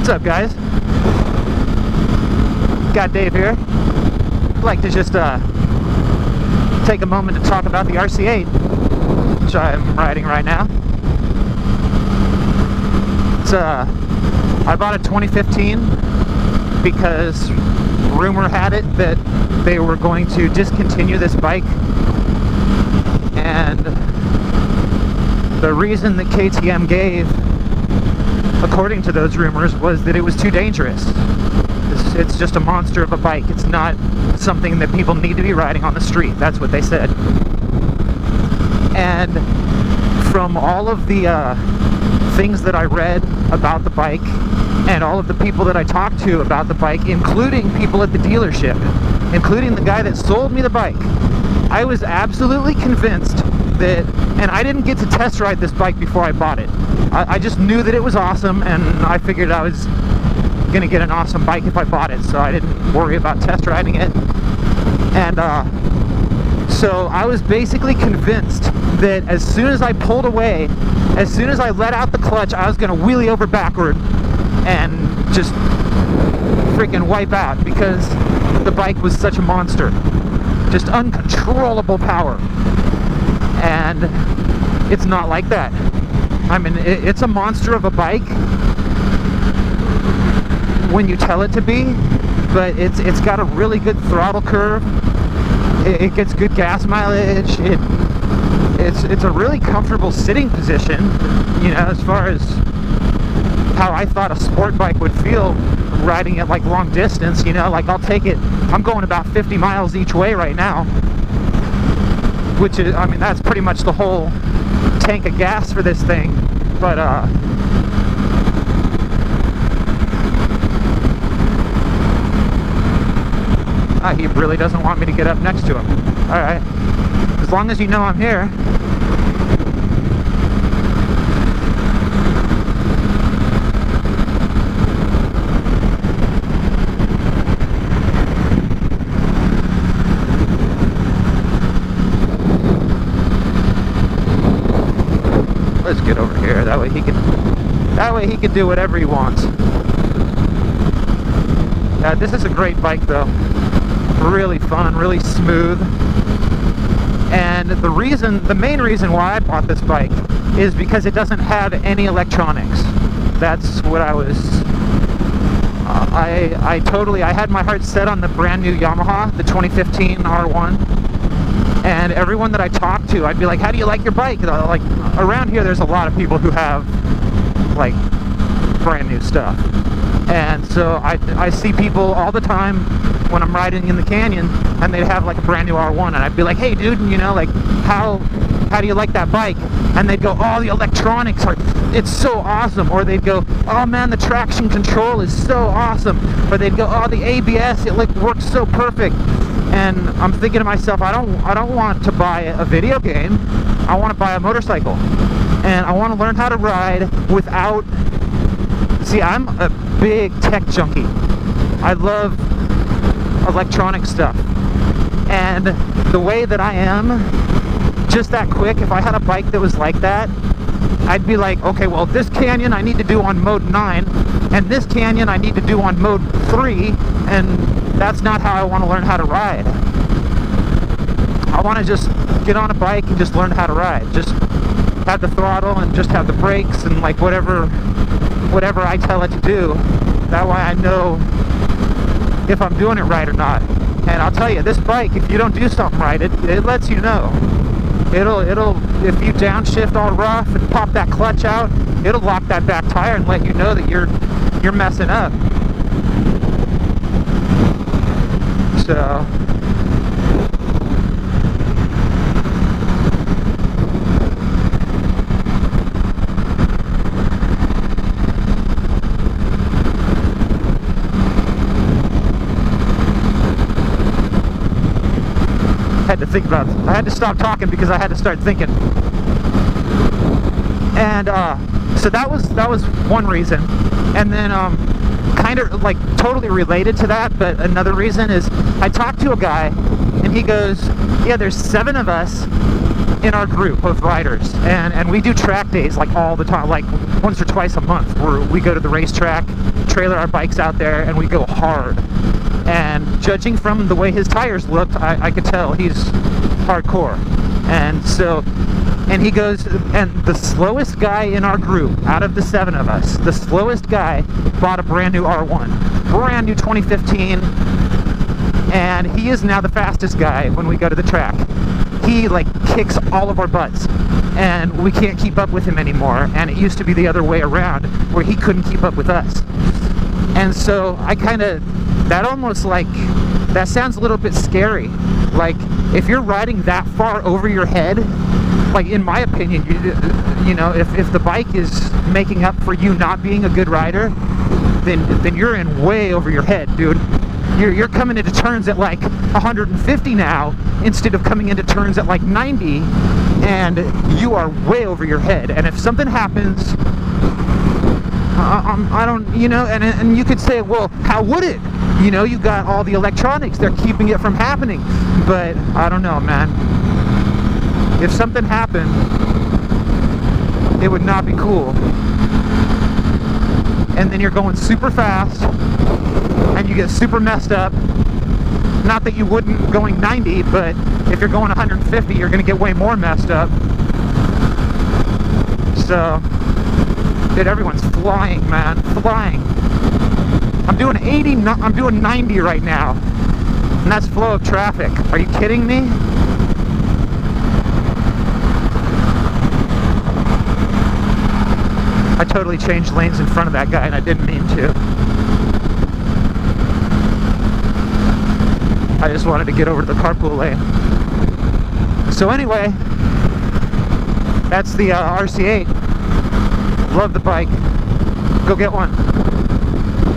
What's up, guys? GotDave here. I'd like to just take a moment to talk about the RC8, which I'm riding right now. It's I bought a 2015 because rumor had it that they were going to discontinue this bike, and the reason that KTM gave, according to those rumors, was that it was too dangerous. It's just a monster of a bike. It's not something that people need to be riding on the street. That's what they said. And from all of the things that I read about the bike and all of the people that I talked to about the bike, including people at the dealership, including the guy that sold me the bike, I was absolutely convinced that, and I didn't get to test ride this bike before I bought it. I just knew that it was awesome, and I figured I was gonna get an awesome bike if I bought it, so I didn't worry about test riding it. And so I was basically convinced that as soon as I pulled away, as soon as I let out the clutch, I was gonna wheelie over backward and just freaking wipe out, because the bike was such a monster. Just uncontrollable power. And it's not like that. I mean, it's a monster of a bike when you tell it to be, but it's got a really good throttle curve. It gets good gas mileage. It's a really comfortable sitting position, you know, as far as how I thought a sport bike would feel riding it like long distance, you know, like I'll take it. I'm going about 50 miles each way right now, which is, I mean, that's pretty much the whole tank of gas for this thing. But he really doesn't want me to get up next to him. Alright, as long as you know I'm here. Let's get over here. That way he can do whatever he wants. This is a great bike though. Really fun, really smooth. And the main reason why I bought this bike is because it doesn't have any electronics. That's what I was I had my heart set on the brand new Yamaha, the 2015 R1. And everyone that I talked to, I'd be like, how do you like your bike? Like, around here there's a lot of people who have like brand new stuff. And so I see people all the time when I'm riding in the canyon, and they'd have like a brand new R1, and I'd be like, hey dude, you know, like, how do you like that bike? And they'd go, oh, the electronics it's so awesome. Or they'd go, oh man, the traction control is so awesome. Or they'd go, oh, the ABS, it like works so perfect. And I'm thinking to myself, I don't want to buy a video game. I want to buy a motorcycle, and I want to learn how to ride without. See, I'm a big tech junkie. I love electronic stuff, and the way that I am, just that quick, if I had a bike that was like that, I'd be like, okay, well, this canyon I need to do on mode 9, and this canyon I need to do on mode 3, and that's not how I want to learn how to ride. I want to just get on a bike and just learn how to ride. Just have the throttle and just have the brakes and like whatever I tell it to do. That way I know if I'm doing it right or not. And I'll tell you, this bike, if you don't do something right, it lets you know. It'll if you downshift all rough and pop that clutch out, it'll lock that back tire and let you know that you're messing up. So I had to stop talking because I had to start thinking. And so that was one reason. And then kind of like totally related to that, but another reason is I talked to a guy and he goes, yeah, there's 7 of us in our group of riders, and we do track days like all the time, like once or twice a month, where we go to the racetrack, trailer our bikes out there and we go hard. And judging from the way his tires looked, I could tell he's hardcore. And he goes, and the slowest guy in our group, out of the 7 of us, the slowest guy bought a brand new R1, brand new 2015, and he is now the fastest guy when we go to the track. He like kicks all of our butts, and we can't keep up with him anymore. And it used to be the other way around, where he couldn't keep up with us. And so I kind of, that almost like, that sounds a little bit scary. Like, if you're riding that far over your head, like in my opinion, you know, if the bike is making up for you not being a good rider, then you're in way over your head, dude. You're coming into turns at like 150 now instead of coming into turns at like 90, and you are way over your head. And if something happens, I don't, you know, and you could say, well, how would it? You know, you got all the electronics, they're keeping it from happening. But I don't know, man. If something happened, it would not be cool. And then you're going super fast, and you get super messed up. Not that you wouldn't going 90, but if you're going 150, you're going to get way more messed up. So, dude, everyone's flying, man, flying. I'm doing 80, I'm doing 90 right now, and that's flow of traffic. Are you kidding me? I totally changed lanes in front of that guy, and I didn't mean to. I just wanted to get over to the carpool lane. So anyway, that's the RC8. Love the bike. Go get one.